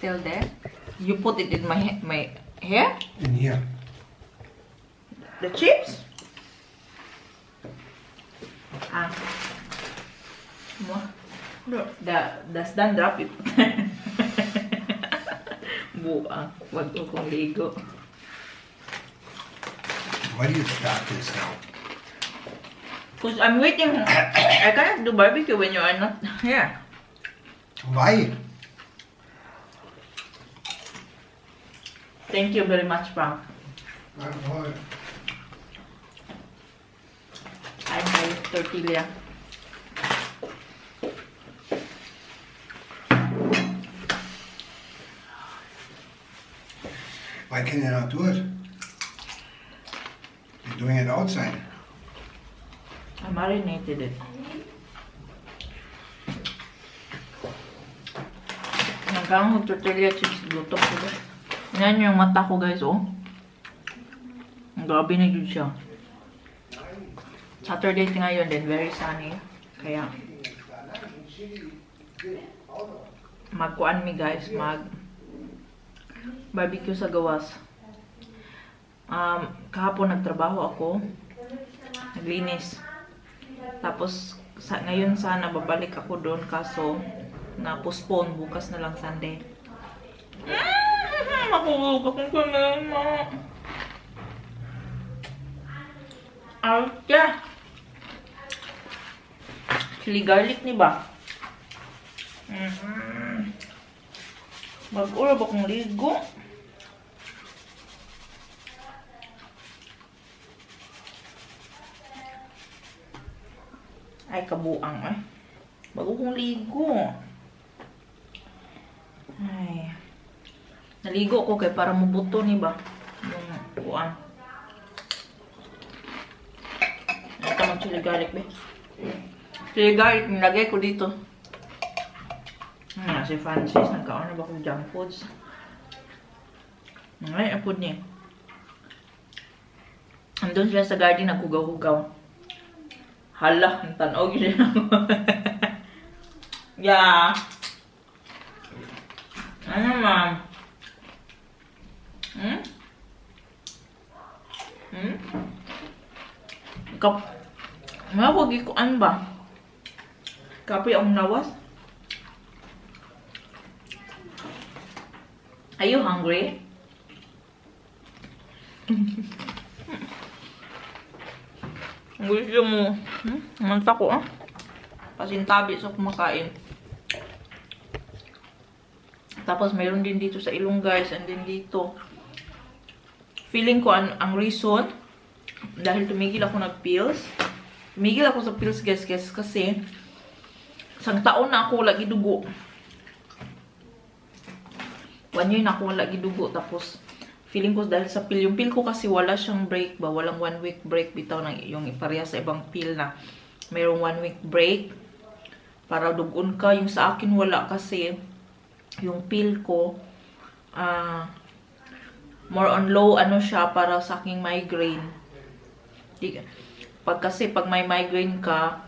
still there. You put it in my hair? In here. The chips? Ah. Look, that's done, drop it. Buang. Wag ko kong ligo. Why do you start this now? Because I'm waiting. I cannot do barbecue when you are not here. Why? Thank you very much, Frau. Why? I buy tortilla. Why can you not do it? You're doing it outside. I marinated it. Nagkakang tortilla chips luto ko. Yan yung mata ko, guys, oh. Grabe na yun siya. Saturday ngayon din, very sunny. Kaya, magkuan mi, guys, barbecue sa gawas. Kahapon nagtrabaho ako. Naglinis. Tapos, ngayon sana babalik ako doon kaso na-postpone. Bukas na lang Sunday. Makulog akong kanama. Arka! Chili garlic ni ba? Mag-urab akong ligo. Ay, kabuang eh. Bago kong ligo. Ay. Naligo ko kay para mabuto ni ba? Yung buang. Ito mag-chili garlic be. Chili garlic, nilagay ko dito. Si Francis, nagkaon na ba kong junk foods? Ngayon, apod niya. Andun sila sa garden, nagkugaw-kugaw. Hala, ang tanog siya. Yeah. Ano, ma'am? Mawag ikuan ba? Kapoy ang nawas? Are you hungry? Gusto mo? Manta ko ah. Pasintabi sa kumakain. Tapos mayroon din dito sa ilong guys. And then dito. Feeling ko ang reason. Dahil tumigil ako nag-pills. Tumigil ako sa pills guys kasi isang taon na ako lagi dugo. 1 year na ako lagi dugo. Tapos feeling ko dahil sa pill. Yung pill ko kasi wala siyang break ba. Walang 1 week break. Bitaw na yung ipareha sa ibang pill na mayroong 1 week break. Para dugon ka. Yung sa akin wala kasi yung pill ko more on low ano siya para sa aking migraine. Kasi pag may migraine ka,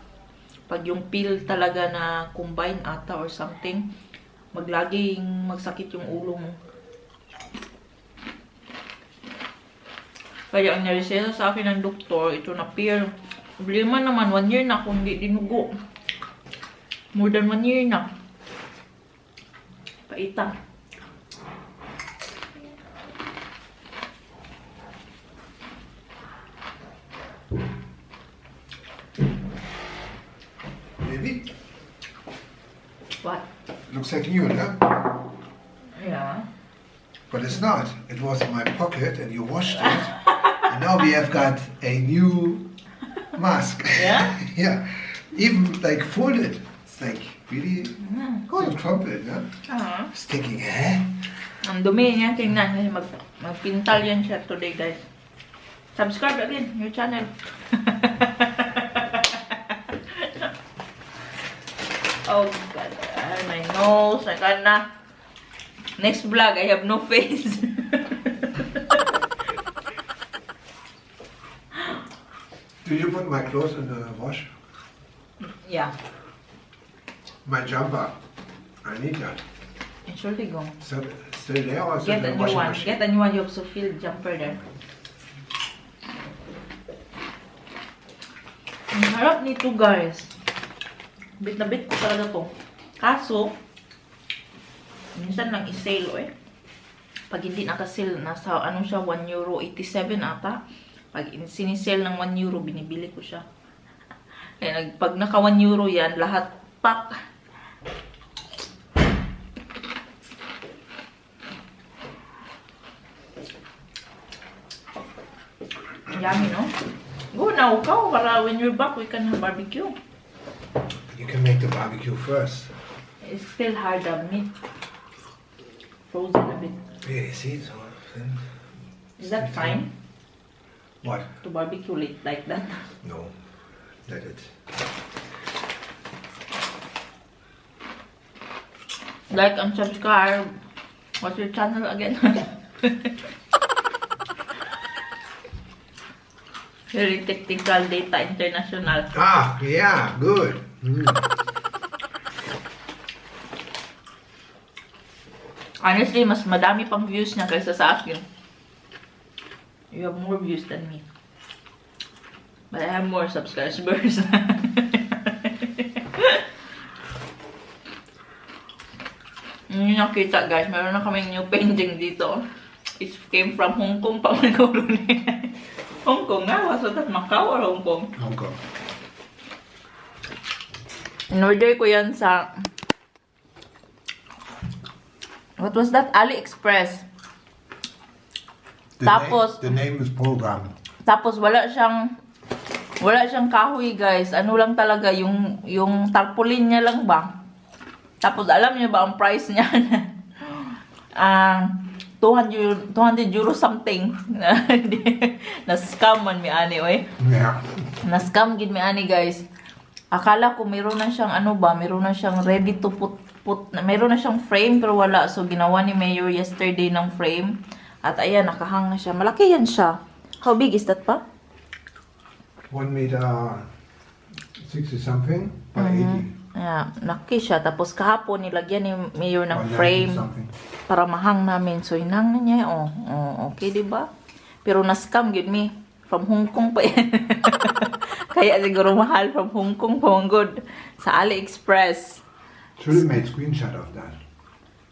pag yung pill talaga na combine ata or something, maglaging magsakit yung ulo mo. Kaya ang nareseta sa akin ng doktor, ito na pill. Problema naman, 1 year na kung hindi dinugo. More than 1 year na. Paita. Baby? What? Looks like new, no? Yeah. But it's not. It was in my pocket and you washed it. And now we have got a new mask. Yeah? Yeah. Even like folded. It's like really so crumpled, no? Sticking, eh? Ang dumi niya, tingnan. Kasi magpintal yan siya today, guys. Subscribe again, your channel. Oh, God. My nose. I can't. Next vlog, I have no face. Did you put my clothes in the wash? Yeah. My jumper. I need that. Surely go. So, still there or is Get it a in the new washing one. machine? Get a new one. You also feel jumper there. Ang harap nito guys. Bit na bit ko talaga to. Kaso, minsan lang i-sale eh. Pag hindi naka-sale, nasa ano siya, €1.87 ata. Pag sinisale ng €1, binibili ko siya. Kaya pag naka €1 yan, lahat pack. Yummy, no? Go now, go. Para when you're back, we can have barbecue. You can make the barbecue first. It's still hard, the meat. Frozen a bit. Yeah, you see, so then Is that fine? what? To barbecue it like that? No, let it. Like and subscribe. What's your channel again? Very technical data international. Ah, yeah, good. Honestly, mas madami pang views niya kaysa sa akin. You have more views than me. But I have more subscribers. Yung nakita guys, meron na kaming new painting dito. It came from Hong Kong pa man Hong Kong nga, was that Macau or Hong Kong? Hong Kong. In-order ko yan sa... What was that? AliExpress. Tapos... The name is programmed. Tapos wala siyang kahoy guys. Ano lang talaga, yung tarpaulin niya lang ba? Tapos alam niyo ba ang price niya? 200 euro something. Na-scam man mi ani oy. Yeah. Na-scam gid mi ani guys. Akala ko meron na siyang ano ba, meron na siyang ready to put meron na siyang frame pero wala. So ginawa ni Mayor yesterday ng frame. At ayan, nakahang na siya. Malaki yan siya. How big is that pa? 1 meter 60 something by 80. Yeah, laki siya. Tapos kahapon nilagyan ni Mayor ng 190 frame something. para mahang namin. So hinang na niya. Okay, diba? Pero na-scam yun me. From Hong Kong pa yan. Kaya siguro mahal from Hong Kong pa good. Sa AliExpress. Should have made screenshot of that.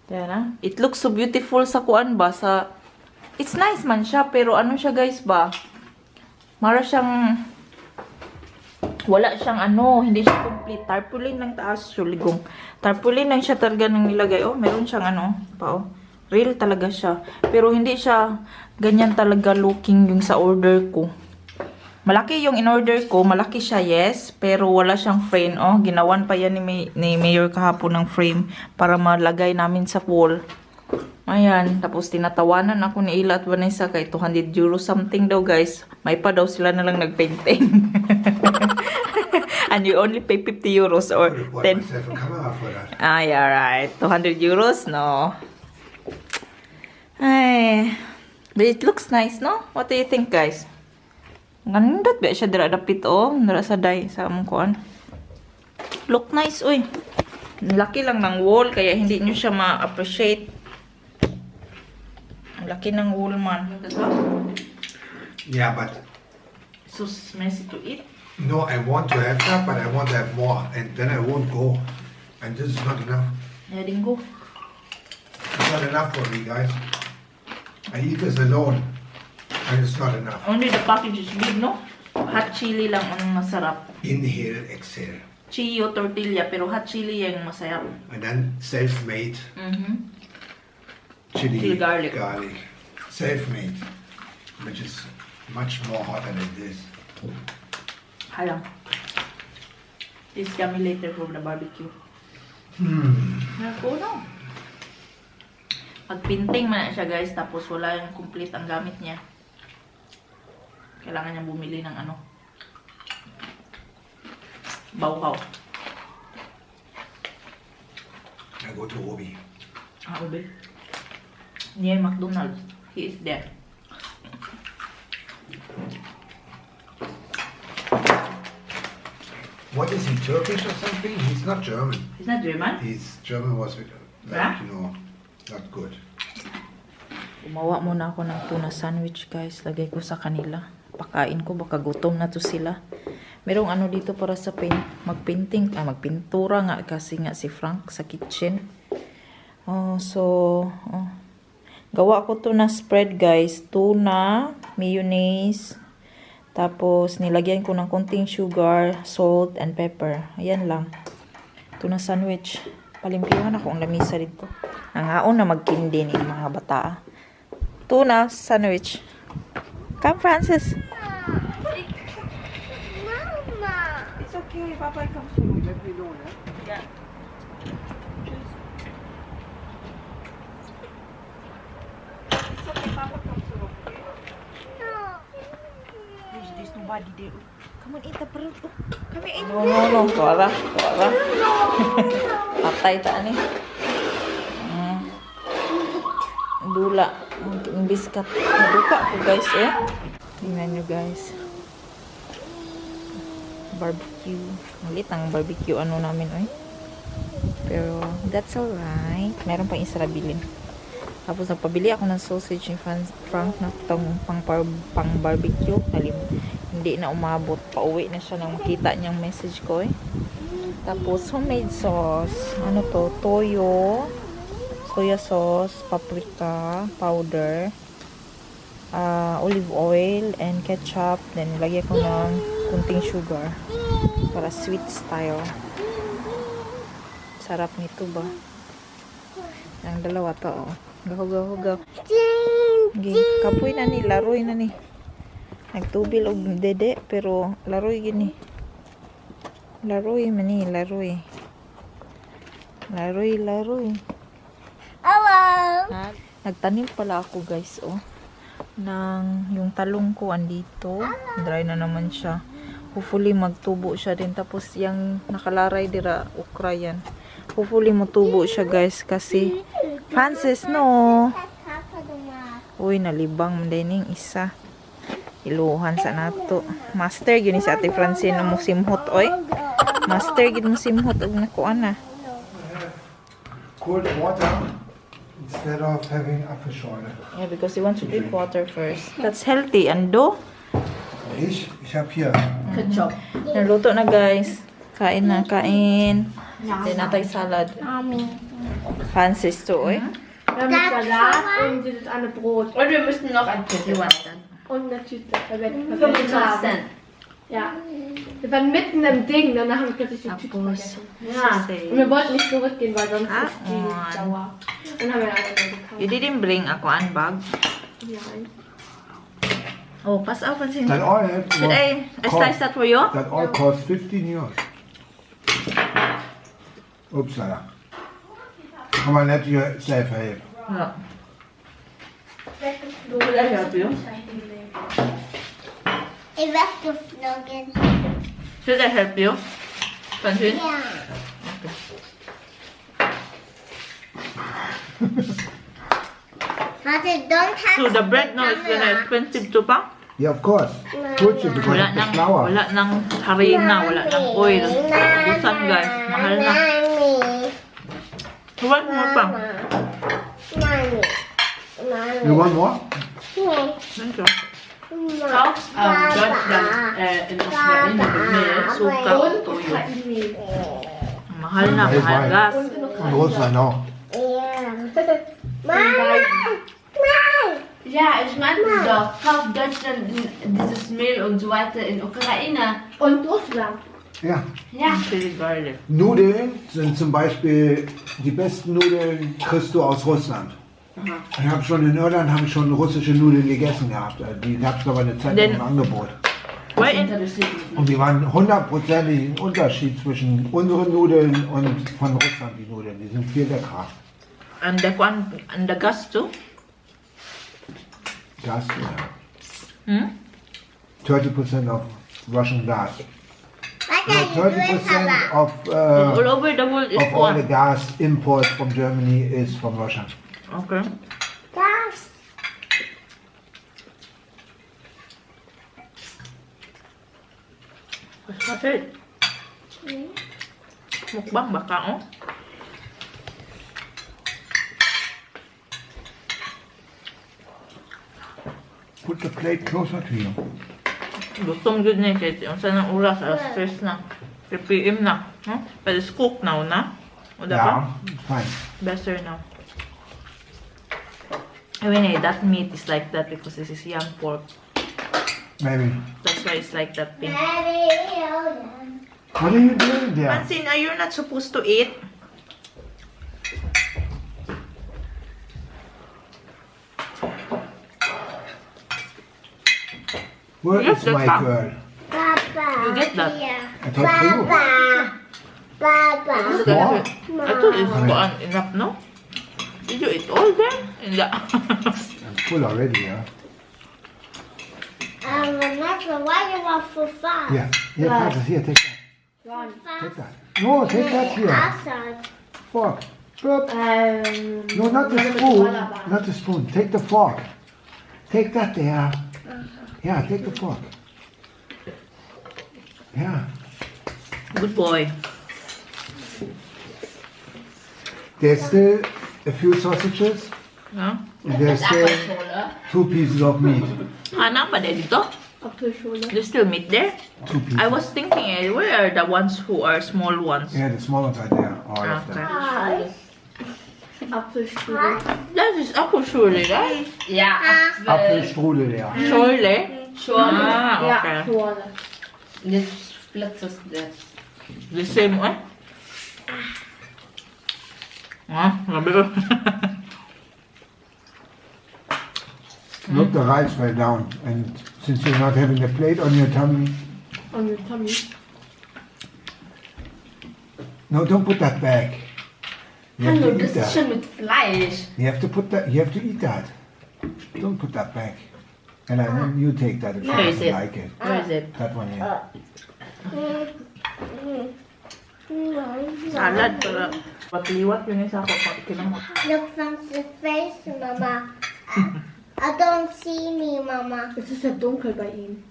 Yan. It looks so beautiful sa kuan ba? It's nice man siya. Pero ano siya guys ba? Mara siyang... Wala siyang ano, hindi siya complete. Tarpaulin lang taas, suligong. Tarpaulin lang siya talaga nang nilagay. Oh, meron siyang ano, pa oh. Real talaga siya. Pero hindi siya ganyan talaga looking yung sa order ko. Malaki yung in-order ko, malaki siya, yes. Pero wala siyang frame. Oh, ginawan pa yan ni Mayor kahapon ng frame para malagay namin sa wall. Ayan, tapos tinatawanan ako ni Ila at Vanessa kay 200 euro something daw guys. May pa daw sila na lang nagpainting. And you only pay 50 euros or 10. Ah, yeah, right. 200 euros, no. Ay, but it looks nice, no? What do you think, guys? Gandot ba siya dira dapit oh, dira sa day sa among kuan. Look nice, uy. Laki lang ng wall kaya hindi niyo siya ma-appreciate. Ang laki ng wall man. Yeah, but... So messy to eat. No, I want to have that, but I want to have more. And then I won't go. And this is not enough. Yeah, dingo. It's not enough for me, guys. I eat this alone. And it's not enough. Only the package is big, no? Hot chili lang ang masarap. Inhale, exhale. Chio tortilla, pero hot chili yung masarap. And then self-made chili garlic. Self-made. Which is much more hotter than this. Halang. This yummy later for the barbecue. Ako no. Pagpinting man na siya guys, tapos wala yung complete ang gamit niya. Kailangan niya bumili ng ano. Bauhaw. I go to Obi. Ah, Obi. Near McDonald's. He is there. What is he, Turkish or something? He's not German. He's not German? He's German was like, Yeah? you know, Not good. Gumawa muna ako ng tuna sandwich, guys. Lagay ko sa kanila. Pakain ko, baka gutom na to sila. Merong ano dito para sa magpintura nga kasi nga si Frank sa kitchen. Gawa ko to na spread, guys. Tuna, mayonnaise, tapos nilagyan ko ng konting sugar, salt, and pepper. Ayan lang. Tuna sandwich. Palimpiyuhan ako ang lamisa dito. Nangaon na magkindi ni mga bata. Tuna sandwich. Come, Francis. Mama. It's okay. Papa comes soon. Let me know. Yeah. It's okay. Papa comes soon. Okay? No. There's nobody there. Come on, eat the fruit. Come here, eat. No. Tuara. Patay ta ni. Dula. Ang biskat. Naduka ko, guys, eh. Tingnan nyo, guys. Barbecue. Malit ang barbecue ano namin, eh. Pero, that's alright. Meron pang isa bilin. Tapos, nagpabili ako ng sausage ni Frank na pang barbecue. Hindi na umabot. Pauwi na siya nang makita niyang message ko, eh. Tapos, homemade sauce. Ano to? Toyo. Soya sauce, paprika, powder, olive oil, and ketchup. Then, lagyan ko ng kunting sugar para sweet style. Sarap nito ba? Ang dalawa to, oh. Gaho. Okay. Kapoy na ni, laroy na ni. Nagtubil og dede, pero laroy gini. Laroy man ni, laroy. Hello! Nagtanim pala ako, guys, oh. Yung talong ko andito. Dry na naman siya. Hopefully magtubo siya din. Tapos yung nakalaray dira, okra yan. Hopefully matubo siya, guys, kasi Francis, no. Uy, nalibang din yung isa. Iluhan sa nato. Master gini sa ate Francene mo simhot, oy. Master gini mo simhot og nakuan na. Cold water instead of having Apfelschorle. Yeah, because you want to drink water first. That's healthy. Ando? Ich habe hier. Ketchup. Naluto na, guys. Kain na, kain. Then natay salad. Francis to, oy. Wir haben Salat und dieses eine Brot. Und wir müssen noch ein Cookie Western. Und eine Tüte. Weil wir 25 haben. Cent. Ja. Wir waren mitten im Ding, danach haben wir plötzlich die Tüte Tapos, vergessen. Ja. Und wir wollten nicht zurückgehen, weil sonst ist die und- sauer. Dann haben wir eine gekauft. you didn't bring ako an bag. Nein. Oh, pass auf, Francine. That all Should I slice that for you? That all cost 15 euros. Upsala. Come on, let yourself help. No. Will I help you? Ich weggeflogen. Should I help you? Francine? Ja. Warte, don't have So the bread now is very expensive to pa? Yeah, of course. Told you because Wala of the nang, flour. wala nang harina, wala nang oil. Busan, guys. Mahal na. So what more pa? Mommy. You want more? Thank you. Kaufst Deutschland in Ukraine mit Milch. Suka, Und toyo. Ukraine. Mahal na, mahal gas. Und Russland auch. Ja, ich meinte doch, kauft Deutschland dieses Mehl und so weiter in Ukraine. Und Russland. Ja. Ja. Chili garlic. Nudeln sind zum Beispiel, die besten Nudeln kriegst du aus Russland. Ich habe schon in Irland schon russische Nudeln gegessen gehabt. Die gab es aber eine Zeit lang im Angebot. Why in, Und die waren 100%ig Unterschied zwischen unseren Nudeln und von Russland die Nudeln. Die sind viel leckerer. and the gas too? Gas, yeah. 30% of Russian gas. No, 30% of All over the world is all the one. gas import from Germany is from Russia. Okay. Das. Kasi, mukbang baka, oh. Put the plate closer to you. Gutom good na kay unsa nang oras alas 3 na. 3 PM na. Huh? But it's cooked now na. O Yeah, it's fine. better now. I mean, that meat is like that because this is young pork. Maybe. That's why it's like that pink. What are you doing there? Francine, are you not supposed to eat? Where Yes, is my that's girl? Papa. You get that? I thought for you. Papa. What? I thought it's enough, no? Did you eat all there? I'm full already, yeah. Vanessa, why you want for fun? Yeah. Here, Francis, here, take that. Take that. No, take that here. Outside. Fork. Boop. No, not the spoon. Not the spoon. Take the fork. Take that there. Yeah, take the fork. Yeah. Good boy. There's still a few sausages. Huh? And there's still 2 pieces of meat. Anak ba dito? Apfelschorle. There's still meat there? 2 pieces. I was thinking, where are the ones who are small ones? Yeah, the small ones are there. All of them. Apfelstrudel. That is apple surely, right? Ja, Apfelstrudel, ja. Surely? Schorle. Ah, Ja, okay. Schorle. Dit splitsers dit. The same one? Ah, grabe ko. Look, the rice fell down. And since you're not having a plate on your tummy, On your tummy. no, don't put that back. You have Hallo, to eat das ist that. schon mit Fleisch. You have to put that. You have to eat that. Don't put that back. And then you take that if you Where is don't it? like it. Where is it? That one here. Salad para patliwat yun isa ko kinamot. Look from the face, Mama. I don't see me, Mama. Es ist ja dunkel bei ihm.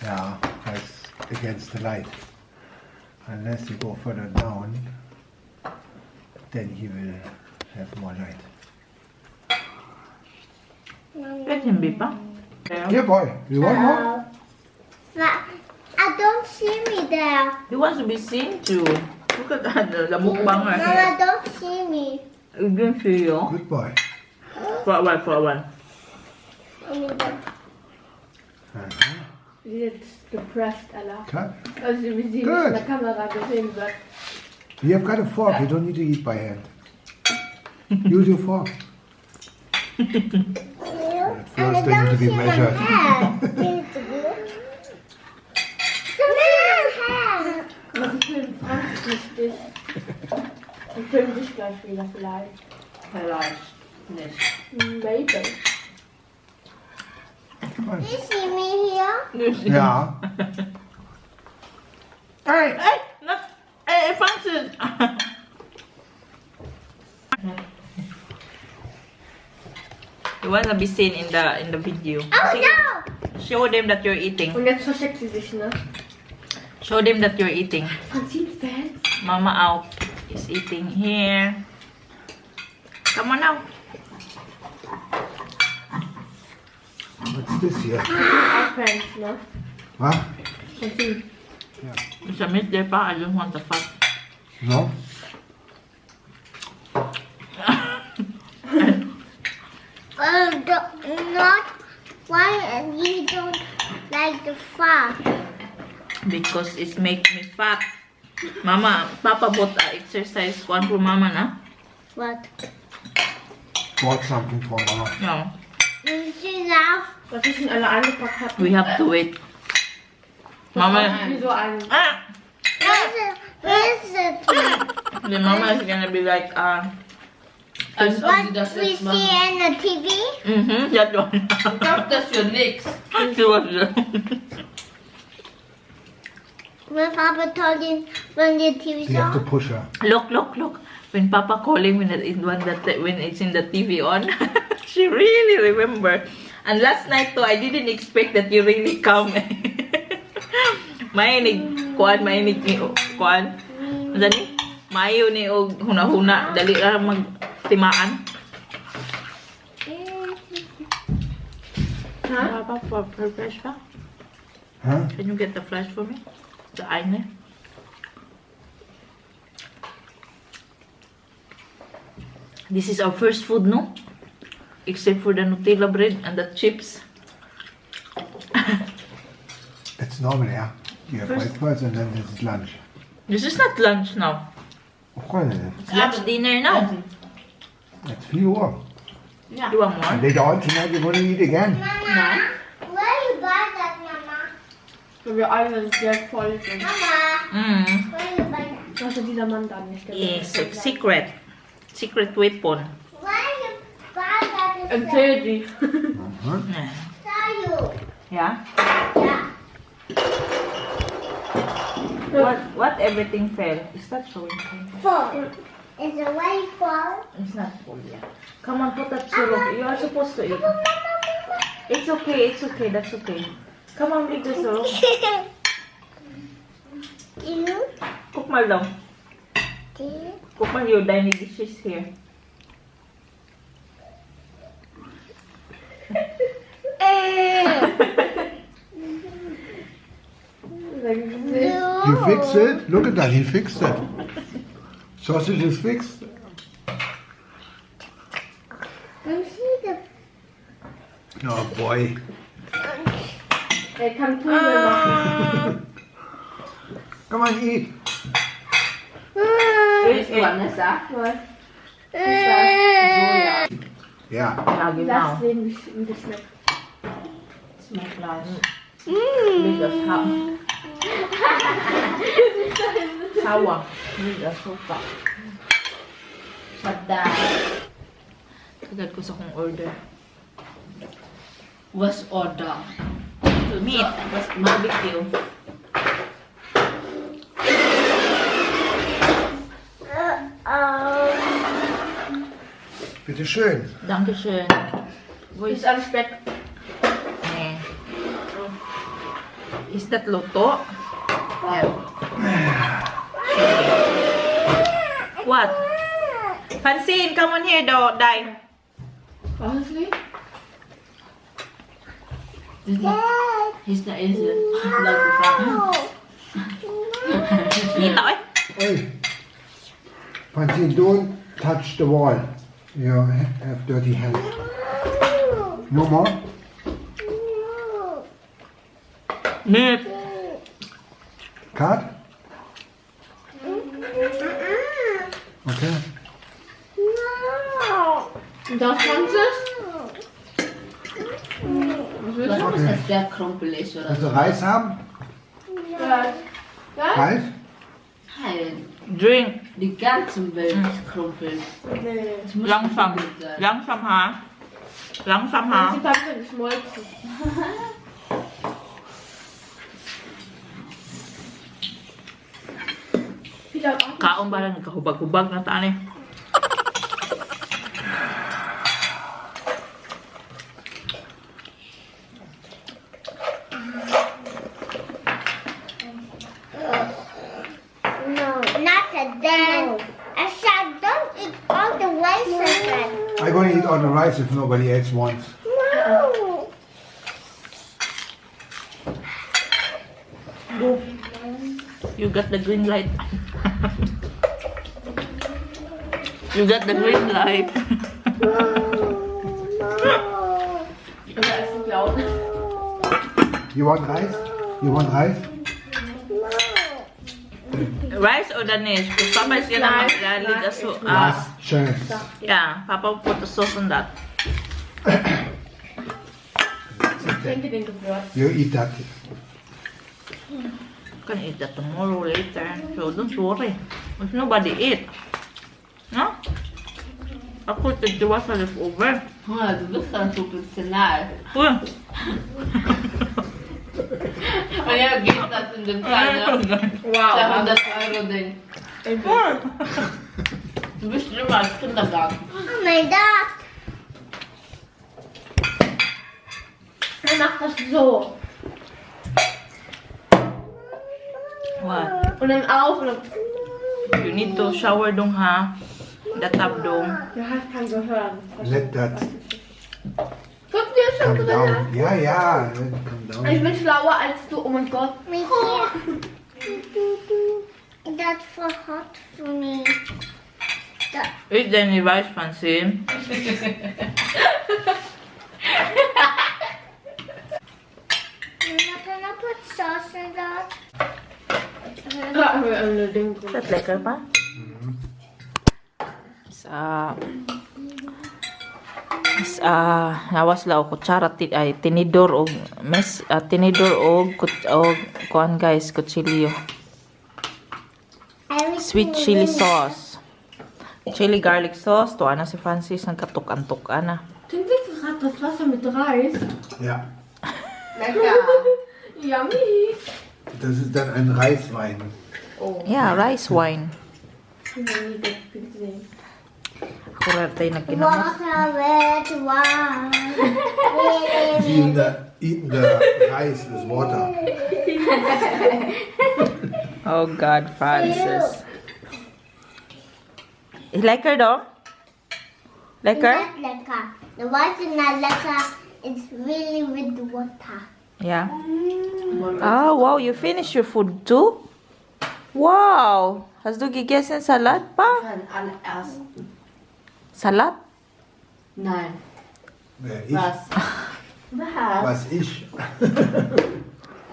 Yeah, that's against the light. Unless you go further down, then he will have more light. Let him be pa. Here, boy. You want more? I don't see me there. He wants to be seen too. Look at that, the mukbang right Mama, here. don't see me. You didn't see you. Good boy. For a while. Sie ist depressed, Allah. Cut. Also wie sie nicht Good. in der Kamera gesehen wird. You have got a fork. You don't need to eat by hand. Use your fork. At first, they need to be measured. Aber sie filmen Franz nicht dich. Sie filmen dich gleich wieder vielleicht. Vielleicht nicht. Maybe. Do you see me here? Yeah. Hey. Hey, not, hey, Francis. You wanna be seen in the video. Oh Sige, no! show them that you're eating. Und jetzt versteckt sie sich, ne? Show them that you're eating. Francine Fans. Mama out is eating here. Come on now. What's this here? Auch Fans, ne? Huh? Francine. There's a meat there pa. I don't want the fat. No? Not why you don't like the fat. Because it's make me fat. Mama, Papa bought exercise one for Mama na. What? Bought something for Mama. No, Did you laugh? Was ich schon alle angepackt habe. we have to wait. Mama, Wie so ein. ah, Where's it? the Mama is gonna be like, Als ob sie What das we jetzt see machen. in the TV? that one. Ich glaub, das für nix. She was When Papa told you when the TV's You have to on? push her. Look. When Papa calling when it's in the TV on, she really remember. And last night too, I didn't expect that you really come. Mainig ni kuan. Ano ni? Mayo ni og huna-huna dali ra magtimaan. Papa, for flash pa? Huh? Can you get the flash for me? The eine? This is our first food, no? Except for the Nutella bread and the chips. It's normal, yeah. You have breakfast and then this is lunch. This is not lunch now. Of course it is. It's lunch dinner now. It's 4 Uhr. Ja. You want And more? later on tonight you want to eat again. Mama, where you buy that, Mama? Weil wir alle sehr voll sind. Mama, Mm. where you buy that? Also dieser Mann dann nicht. Yes, it's secret. Secret weapon. Where you buy that? Erzähl die. Uh-huh. Tell you. Yeah? Yeah. What everything fell? Is that showing? Full. Is it way full? It's not full yet. Come on, put that syrup. You are supposed to eat. It's okay, that's okay. Come on, eat the syrup. You? Cook mal daw. Cook mal your dining dishes here. You fixed it? Look at that, he fixed it. Sausage is fixed. I see the. Oh boy. Er kann Pulver machen. Come on, eat. Willst du Vanessa? Was? Soja. Yeah. Lagi Lass now. sehen, wie das schmeckt. Smack nice. Leave us ham. Sawa. Leave us sopa. Sada. Agad ko sa kong order. Was order. Meat. Was BBQ. Bitte schön. Dankeschön. Wo Ist is alles Speck. eh. Is that luto? Yeah. What? Francene, come on here, Dai. Honestly? He's not easy. Like the Frau. Nita, eh? Hey. Francine, don't touch the wall. You have dirty hands. No more? Nip. Cut? Okay. Und das Ganze? Was ist das, der krumpelig oder Willst so? du Reis haben? Ja? Reis? Nein, Drink. die ganze Welt krumpelt. Nee. Das muss Langsam. gut sein. Langsam, ha? Langsam, Das ha? ist die Pappe geschmolzen. Wieder auch. Kaon ba lang, kahubag-hubag na tani. No, not again. I said don't eat all the rice again. I'm going to eat all the rice if nobody else wants. No. You got the green light. You got the green light. Oder essen glauben. You want rice? You want rice? Rice or Danish? Because Papa is gonna make the sauce. Last chance. Yeah, Papa will put the sauce on that. Ich denke den Gewürz. You eat that. You can eat that tomorrow later. So don't worry. If nobody eat. No? Ako tagdiwa sa leftover. Ja, du bist ganz professional. Uy. Und ja, geht das in dem kleinen Wow. 200 Euro Ding. Du bist schlimmer als Kindergarten. Oh my God. Er macht das so. What? Und dann auf und dann. You need to shower dong ha. The tub dong. Ja, ich kann so hören. Let that. Guck dir Come down. Ja, ja. Come down. Ich bin schlauer als du, oh mein Gott. Me too. That's for hot for me. Eat Jenny rice, Francene. Mama, can I put sauce in that? Is dat lekker pa? Nawas lao kutsara ay tinidor og tinidor og kuan guys, kutsilyo. Sweet chili sauce. Chili garlic sauce. To ana si Francis nagkatuk-antuk ana. Trinkt ihr gerade das Wasser mit Reis? Ja. Lecker. Yummy. Das ist dann ein Reiswein. Yeah, rice wine. Ako tayo nagkinamos. Water, red wine. Eating the rice is water. Oh God, Francis. Is lekker daw? Lekker? Not lekker. The rice is not lekker. It's really with the water. Yeah. Oh, wow, you finished your food too? Wow! Hast du gegessen Salat pa? Allererst. Salat? Nein. Wer ich? Was? Was? Was ich?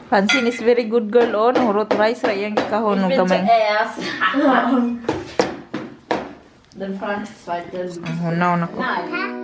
Francine is very good girl on. Hurot rice ra yang kahon ng kamay. Zuerst. Dann Franz zweitens. Ang hunaw na ko. Nein.